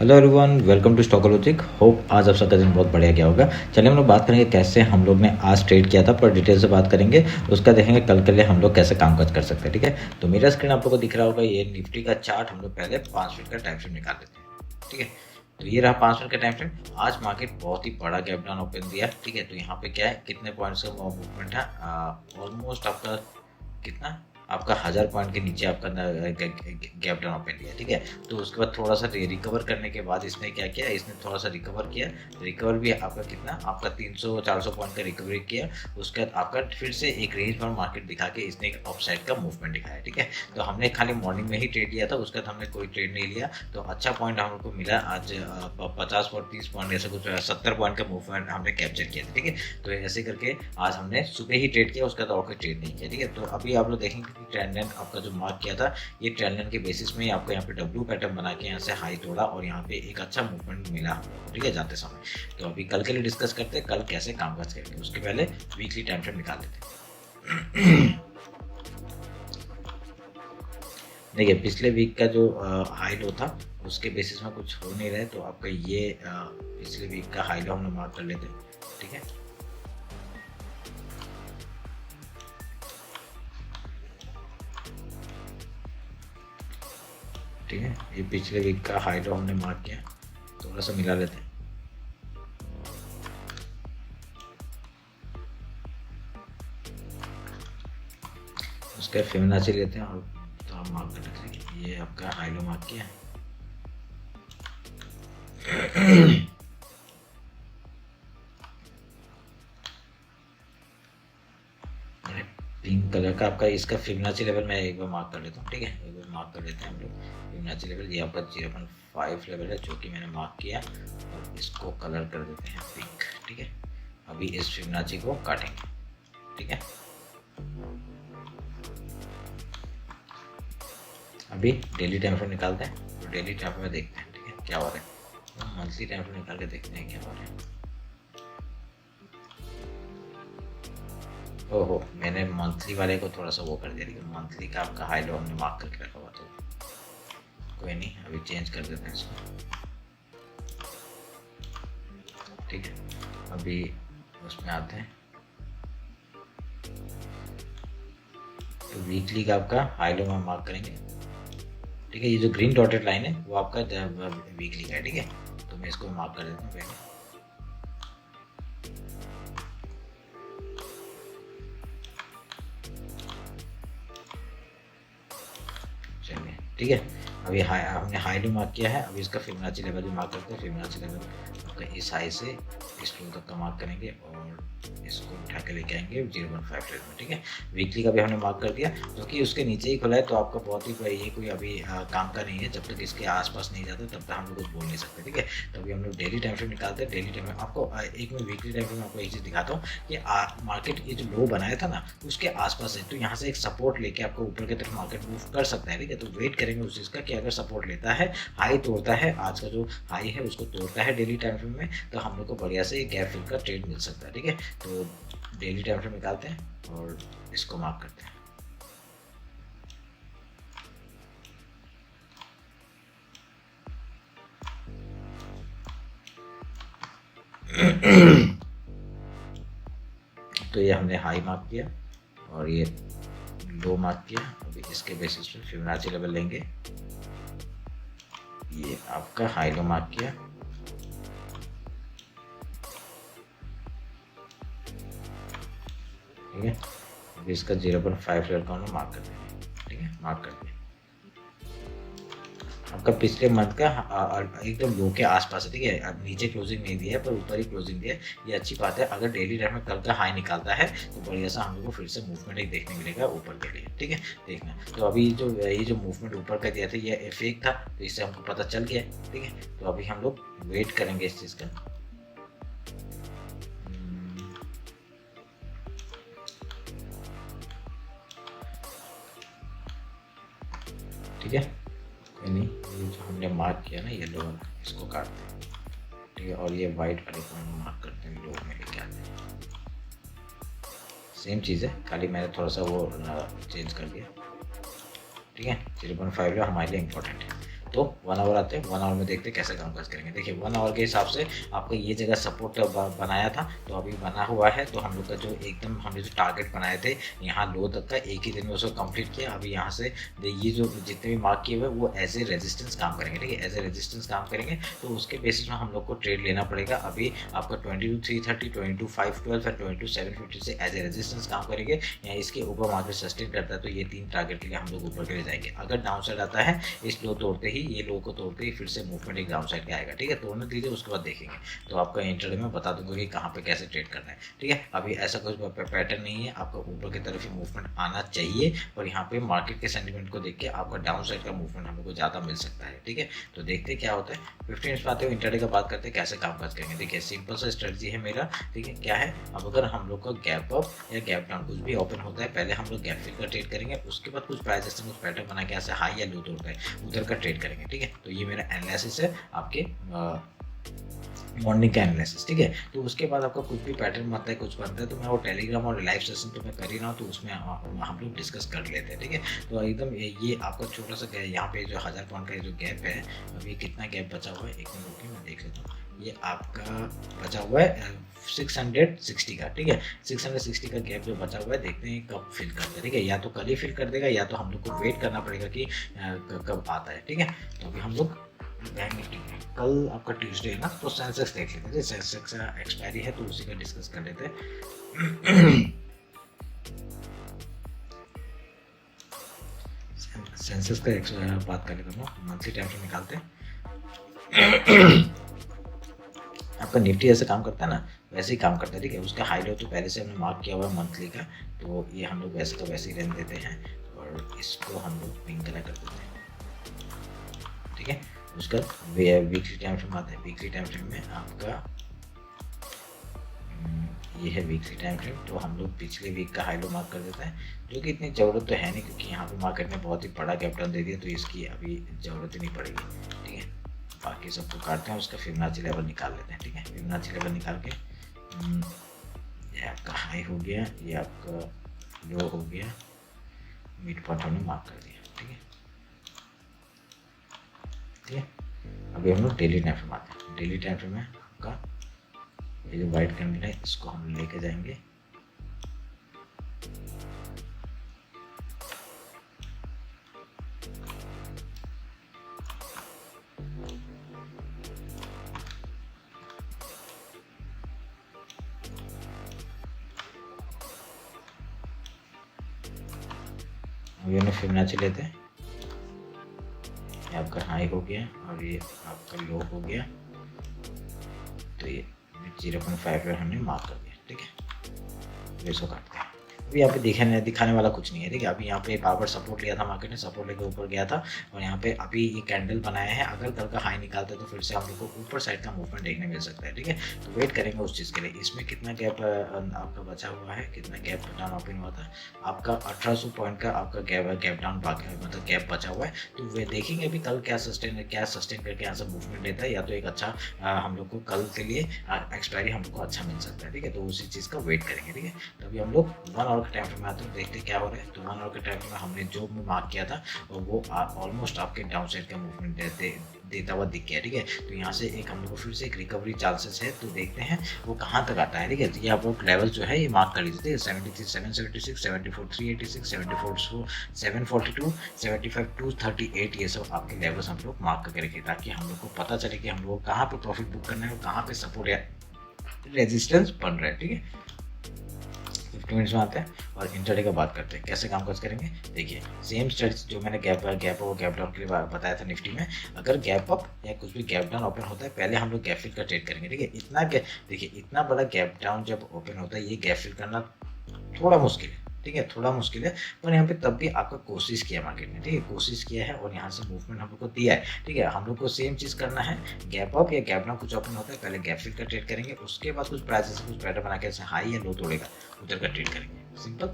Hello everyone, welcome to StockLogic. Hope आज आप सबका दिन बहुत बढ़िया गया होगा। चलिए हम लोग बात करेंगे कैसे हम लोग ने आज ट्रेड किया था, पर डिटेल से बात करेंगे। उसका देखेंगे कल के लिए हम लोग कैसे कामकाज कर सकते हैं। ठीक है, तो मेरा स्क्रीन आप लोग को दिख रहा होगा। ये निफ्टी का चार्ट हम लोग पहले 5 मिनट का टाइम फ्रेम निकाल लेते हैं। ठीक है, तो ये रहा 5 मिनट का टाइम फ्रेम। आज मार्केट बहुत ही बड़ा गैप डाउन ओपन दिया। ठीक है, तो यहाँ पे क्या है, कितने पॉइंट्स का मूवमेंट है, ऑलमोस्ट आपका कितना, आपका 1000 पॉइंट के नीचे आपका गैप डाउन ओपन दिया। ठीक है, तो उसके बाद थोड़ा सा रिकवर करने के बाद इसने क्या किया, इसने थोड़ा सा रिकवर किया। रिकवर भी आपका कितना, आपका 300-400 पॉइंट का रिकवरी किया। उसके बाद आपका फिर से एक रेंज पर मार्केट दिखा के इसने एक अपसाइड का मूवमेंट दिखाया। ठीक है, तो हमने खाली मॉर्निंग में ही ट्रेड लिया था, उसके बाद हमने कोई ट्रेड नहीं लिया। तो अच्छा पॉइंट हमको मिला आज 50 और 30 पॉइंट, ऐसा कुछ 70 पॉइंट का मूवमेंट हमने कैप्चर किया था। ठीक है, तो ऐसे करके आज हमने सुबह ही ट्रेड किया, उसके बाद और कोई ट्रेड नहीं किया। ठीक है, तो अभी आप लोग देखेंगे ट्रेंड लाइन आपका जो मार्क किया था, ये ट्रेंड लाइन के बेसिस में आपको यहाँ पे डब्ल्यू पैटर्न बना के यहाँ से हाई तोड़ा और यहाँ पे एक अच्छा मूवमेंट मिला। ठीक है, जाते समय। तो अभी कल के लिए डिस्कस करते हैं, कल कैसे कामकाज करेंगे। उसके पहले वीकली टाइम फ्रेम निकाल लेते हैं। देखिए, पिछले वीक का जो हाई लो था उसके बेसिस में कुछ हो नहीं रहा है, तो आपका ये पिछले वीक का हाई लो हम लोग मार्क कर लेते हैं। ठीक है, ठीक है, ये पिछले वीक का हाई लो हमने मार्क किया, थोड़ा सा मिला लेते हैं। उसका फिबोनाची लेते हैं और तो हम मार्क कर लेते हैं। ये आपका हाई लो मार्क किया है। पिंक कलर का आपका इसका फिबोनाची लेवल मैं एक बार मार्क कर लेता हूँ। ठीक है, एक बार मार्क कर लेते हैं हम लोग फिबोनाची लेवल। ये आपका 0.5 लेवल है जो कि मैंने मार्क किया, और इसको कलर कर देते हैं पिंक। ठीक है, अभी इस फिबोनाची को काटेंगे। ठीक है, अभी डेली टाइम फ्रेम निकालते हैं, तो डेली टाइम फ्रेम में देखते हैं। ठीक है, क्या हो रहा है, तो मंथली टाइम फ्रेम निकाल के देखते हैं क्या हो रहा है। ओहो, मैंने मंथली वाले को थोड़ा सा वो कर दिया, लेकिन मंथली का आपका हाई लो हमने मार्क करके रखा हुआ, तो कोई नहीं, अभी चेंज कर देते हैं इसको। ठीक है, अभी उसमें आते हैं, तो वीकली का आपका हाई लो में मार्क करेंगे। ठीक है, ये जो ग्रीन डॉटेड लाइन है वो आपका वीकली का है। ठीक है, तो मैं इसको मार्क कर देता हूँ पहले। चलिए, ठीक है, अभी हमने हाई लो मार्क किया है। अभी इसका फिबोनाची लेवल भी मार्क करते हैं। फिबोनाची लेवल आपका इस हाई से इस लो तक का मार्क करेंगे और इसको उठा के लेके आएंगे 0.5 लेवल में। ठीक है, वीकली का भी हमने मार्क कर दिया, जो कि उसके नीचे ही खुला है, तो आपका बहुत ही ये कोई अभी काम का नहीं है। जब तक इसके आसपास नहीं जाता तब तक हम लोग कुछ बोल नहीं सकते। ठीक है, तो अभी हम लोग डेली टाइम फ्रेम निकालते हैं। डेली टाइम में आपको एक मैं वीकली टाइम फ्रेम में आपको एक चीज़ दिखाता हूँ कि मार्केट ये जो लो बनाया था ना उसके आसपास है, तो यहाँ से एक सपोर्ट लेके आपको ऊपर की तरफ मार्केट मूव कर सकता है। ठीक है, तो वेट करेंगे उस चीज़ का कि अगर सपोर्ट लेता है, हाई तोड़ता है, आज का जो हाई है उसको तोड़ता है डेली टाइम फ्रेम में, तो हम लोग को बढ़िया से गैप फिल का ट्रेड मिल सकता है। ठीक है, तो डेली टाइम फ्रेम निकालते हैं और इसको मार्क करते हैं। तो ये हमने हाई मार्क किया और ये लो मार्क किया। अभी इसके बेसिस पे फिबोनाची लेवल लेंगे। ये आपका हाई लो मार्क किया, ठीक है, अभी इसका 0.5 लेवल का हम मार्क कर देंगे। ठीक है, मार्क कर दिया। आपका पिछले मंथ का एकदम लो के आसपास है। ठीक है, अब नीचे क्लोजिंग नहीं दिया है पर ऊपर ही क्लोजिंग दिया है, ये अच्छी बात है। अगर डेली टाइम में कल का हाई निकालता है तो बढ़िया सा हम लोग को फिर से मूवमेंट एक देखने मिलेगा ऊपर के लिए। ठीक है, देखना, तो अभी जो ये जो मूवमेंट ऊपर का दिया था ये फेक था, तो इससे हमको पता चल गया। ठीक है, तो अभी हम लोग वेट करेंगे इस चीज़ का। ठीक है, कोई नहीं, ये जो हमने मार्क किया ना येलो वाला, इसको काटते हैं। ठीक है, और ये वाइट वाले को हम मार्क करते हैं, लो में लेके आते हैं। सेम चीज़ है, खाली मैंने थोड़ा सा वो चेंज कर दिया। ठीक है, 0.5 हमारे लिए इम्पोर्टेंट है। तो 1 आवर आते हैं, 1 आवर में देखते हैं कैसे काम काज करेंगे। देखिए 1 आवर के हिसाब से आपका ये जगह सपोर्ट बनाया था, तो अभी बना हुआ है। तो हम लोग का जो एकदम हमने जो टारगेट बनाए थे यहाँ लो तक का, एक ही दिन में उसको कंप्लीट किया। अभी यहाँ से ये जो जितने भी मार्क किए हुए वो एज ए रेजिस्टेंस काम करेंगे, ठीक है, एज ए रेजिस्टेंस काम करेंगे। तो उसके बेसिस में हम लोग को ट्रेड लेना पड़ेगा। अभी आपका 22,330, 22,512 और 22,750 से एज ए रेजिस्टेंस काम करेंगे। या इसके ऊपर मार्केट सस्टेन करता है तो ये 3 टारगेट के लिए हम लोग ऊपर के लिए जाएंगे। अगर डाउन साइड आता है इस लो तोड़ते ही, ये लो को तोड़ते ही फिर से मूवमेंट एक डाउन साइड का आएगा, ठीक है, तोड़ने दीजिए, उसके बाद देखेंगे। तो आपका इंट्राडे में बता दूंगा कि कहाँ पे कैसे ट्रेड करना है, ठीक है। अभी ऐसा कुछ पैटर्न नहीं है, आपका ऊपर की तरफ ही मूवमेंट आना चाहिए। और यहाँ पे मार्केट के सेंटीमेंट को देख के आपका डाउन साइड का मूवमेंट हम लोग को ज़्यादा मिल सकता है, ठीक है। तो देखते क्या होता है। 15 मिनट्स में आते हुए इंट्राडे का बात करते हैं कैसे काम काज करेंगे। देखिए सिंपल सा स्ट्रेटजी है मेरा, ठीक है। क्या है, अब अगर हम लोग का गैप अप या गैप डाउन कुछ भी ओपन होता है, पहले हम लोग गैप फिल का ट्रेड करेंगे, उसके बाद कुछ प्राइस से कुछ पैटर्न बना के ऐसे हाई या लो तोड़ता है उधर का ट्रेड करेंगे, ठीक है। तो ये मेरा एनालिसिस है आपके मॉर्निंग का एनालिसिस, ठीक है। तो उसके बाद आपका कुछ भी पैटर्न बनता है, कुछ बनता है, तो मैं वो टेलीग्राम और लाइव सेशन तो मैं कर ही रहा हूँ, तो उसमें हम लोग डिस्कस कर लेते हैं, ठीक है। तो एकदम ये आपका छोटा सा यहाँ पे जो 1000 पॉइंट का जो गैप है, अभी कितना गैप बचा हुआ है, एक मिनट रुकिए मैं देख लेता हूँ। ये आपका बचा हुआ है 660 का, ठीक है। 660 का गैप जो बचा हुआ है, देखते हैं कब फिल करता है, ठीक है। या तो कल ही फिल कर देगा या तो हम लोग को वेट करना पड़ेगा कि कब आता है, ठीक है। तो अभी हम लोग बैंक निफ्टी में कल आपका ट्यूसडे है ना, तो सेंसेक्स देख लेते हैं। सेंसेक्स का एक्सपायरी है तो उसी का डिस्कस कर लेते हैं। सेंसेक्स का बात कर लेते हैं, मंथली टाइम फ्रेम निकालते हैं। आपका निफ्टी जैसे काम करता है ना, वैसे ही काम करता है, ठीक है। उसका हाई लो तो पहले से हमने मार्क किया हुआ है मंथली का, तो ये हम लोग वैसे तो वैसे ही रहने देते हैं और इसको हम लोग पिंक कलर कर देते हैं, ठीक है। उसका वीकली टाइम फ्रेम आता है। वीकली टाइम फ्रेम में आपका ये है वीकली टाइम फ्रेम, तो हम लोग पिछले वीक का हाई लो मार्क कर देते हैं, जो कि इतनी ज़रूरत तो है नहीं क्योंकि यहाँ पे मार्केट ने बहुत ही बड़ा गैप डाउन दे दिया, तो इसकी अभी ज़रूरत ही नहीं पड़ेगी, ठीक है। बाकी सबको काटते हैं, उसका फिबोनाची लेवल निकाल लेते हैं, ठीक है। फिबोनाची लेवल निकाल के ये आपका हाई हो गया, ये आपका लो हो गया, मिड पॉइंट हमने मार्क कर दिया, ठीक है, ठीक है। अभी हम लोग डेली टाइम फ्रेम आते हैं। डेली टाइम फ्रेम में आपका ये जो वाइट कैंडल है इसको हम लेके जाएंगे, अभी हमने फिबोनाची लेते हैं। ये आपका हाई हो गया और ये आपका लो हो गया, तो ये 0.5 हमने मार्क कर दिया, ठीक है। इसको काटते हैं। अभी यहाँ पे दिखाने वाला कुछ नहीं है, ठीक है। अभी यहाँ पे बार बार सपोर्ट लिया था मार्केट ने, सपोर्ट लेकर ऊपर गया था और यहाँ पे अभी ये कैंडल बनाया है। अगर कल का हाई निकालते तो फिर से हम लोग को ऊपर साइड का मूवमेंट देखने मिल सकता है, ठीक है। तो वेट करेंगे उस चीज़ के लिए। इसमें कितना गैप आपका बचा हुआ है, कितना गैप डाउन ओपन हुआ था आपका 1800 पॉइंट का आपका गैप डाउन बाकी मतलब गैप बचा हुआ है। तो वे देखेंगे अभी कल क्या सस्टेन करके यहाँ से मूवमेंट लेता है, या तो एक अच्छा हम लोग को कल के लिए एक्सपायरी हम लोग को अच्छा मिल सकता है, ठीक है। तो उसी चीज़ का वेट करेंगे, ठीक है। तो अभी हम लोग 1 आवर के टाइम फ्रेम में आते हैं, देखते क्या हो रहा है। तो 1 आवर के टाइम में हमने जो मार्क किया था वो ऑलमोस्ट आपके डाउन साइड का मूवमेंट देता हुआ दिख गया, ठीक है। तो यहाँ से एक हम लोग को फिर से एक रिकवरी चांसेस है, तो देखते हैं वो कहाँ तक आता है, ठीक है। तो ये आप लोग लेवल जो है ये मार्क कर लीजिए, 73, 776, 74, 386, 74, 742, 75, 238, ये सब आपके लेवल्स हम लोग मार्क करके रखिए, ताकि हम लोग को पता चले कि हम लोग कहाँ पे प्रॉफिट बुक करना है और कहाँ पे सपोर्ट या रेजिस्टेंस बन रहा है, ठीक है। 15 मिनट्स में आते हैं और इंट्राडे का बात करते हैं कैसे काम काज करेंगे। देखिए सेम स्ट्रेटजी जो मैंने गैप डाउन के लिए बताया था निफ्टी में, अगर गैप अप या कुछ भी गैप डाउन ओपन होता है पहले हम लोग गैप फिल का ट्रेड करेंगे, ठीक है। देखिए इतना बड़ा गैप डाउन जब ओपन होता है, ये गैप फिल करना थोड़ा मुश्किल है, ठीक है, थोड़ा मुश्किल है। पर यहाँ पे तब भी आपका कोशिश किया मार्केट ने, ठीक है, कोशिश किया है और यहाँ से मूवमेंट हम लोग को दिया है, ठीक है। हम लोग को सेम चीज़ करना है, गैप अप या गैप डाउन कुछ ओपन होता है पहले गैप फिल का ट्रेड करेंगे, उसके बाद कुछ प्राइस से कुछ पैटर्न बना के ऐसे हाई या लो तोड़ेगा उधर का ट्रेड करेंगे, सिंपल,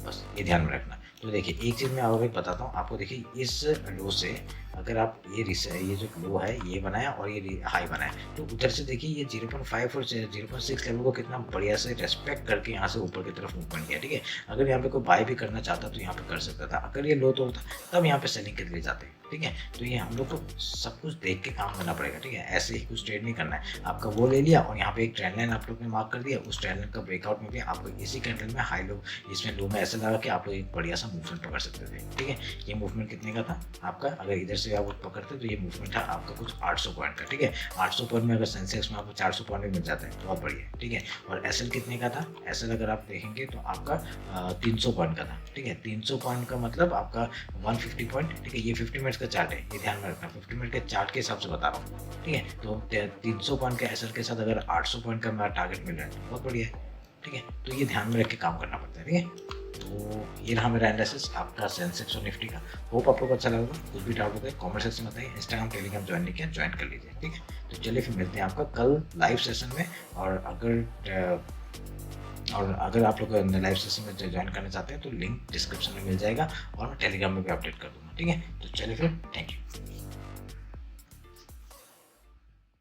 बस ये ध्यान में रखना। तो देखिए एक चीज़ मैं और एक बताता हूँ आपको। देखिए इस लो से अगर आप ये जो लो है ये बनाया और ये हाई बनाया, तो उधर से देखिए ये 0.5 और 0.6 लेवल को कितना बढ़िया से रेस्पेक्ट करके यहाँ से ऊपर की तरफ मूवमेंट किया, ठीक है। अगर यहाँ पे कोई बाय भी करना चाहता तो यहाँ पे कर सकता था, अगर ये लो तो होता तब यहाँ पे सेलिंग के लिए जाते, ठीक है। तो ये हम लोग को सब कुछ देख के काम करना पड़ेगा, ठीक है। ऐसे ही कुछ ट्रेड नहीं करना है। आपका वो ले लिया और यहाँ पे एक ट्रेंड लाइन आप लोग ने मार्क कर दिया, उस ट्रेंड लाइन का ब्रेकआउट में भी आपको इसी कैंडल में हाई लो, इसमें लो में ऐसे लगा कि आप लोग एक बढ़िया सा मूवमेंट पकड़ सकते थे, ठीक है। ये मूवमेंट कितने का था आपका, अगर इधर से आप पकड़ते तो ये मूवमेंट था आपका कुछ 800 पॉइंट का, ठीक है। 800 पॉइंट में अगर सेंसेक्स में आपको 400 पॉइंट भी मिल जाता है तो बहुत बढ़िया, ठीक है। और एसएल कितने का था, एसएल अगर आप देखेंगे तो आपका 300 पॉइंट का था, ठीक है। 300 पॉइंट का मतलब आपका 150 पॉइंट, ठीक है। ये 50 मिनट्स का चार्ट है, ये ध्यान में रखना, 50 मिनट के चार्ट के हिसाब से बता रहा हूँ, ठीक है। तो 300 पॉइंट के एसएल के साथ अगर 800 पॉइंट का मेरा टारगेट मिल रहा है तो बहुत बढ़िया है, ठीक है। तो ये ध्यान में रख के काम करना पड़ता है, ठीक है। तो ये रहा मेरा एनालिसिस आपका सेंसेक्स और निफ्टी का। होप आप लोग अच्छा लगा, कुछ भी डाउट होता है कमेंट सेक्शन में बताइए। इंस्टाग्राम टेलीग्राम ज्वाइन नहीं किया, ज्वाइन कर लीजिए, ठीक है। तो चलिए फिर मिलते हैं आपका कल लाइव सेशन में। और अगर आप लोग लाइव सेशन में ज्वाइन करना चाहते हैं तो लिंक डिस्क्रिप्शन में मिल जाएगा और मैं टेलीग्राम में भी अपडेट कर दूंगा, ठीक है। तो चलिए फिर, थैंक यू।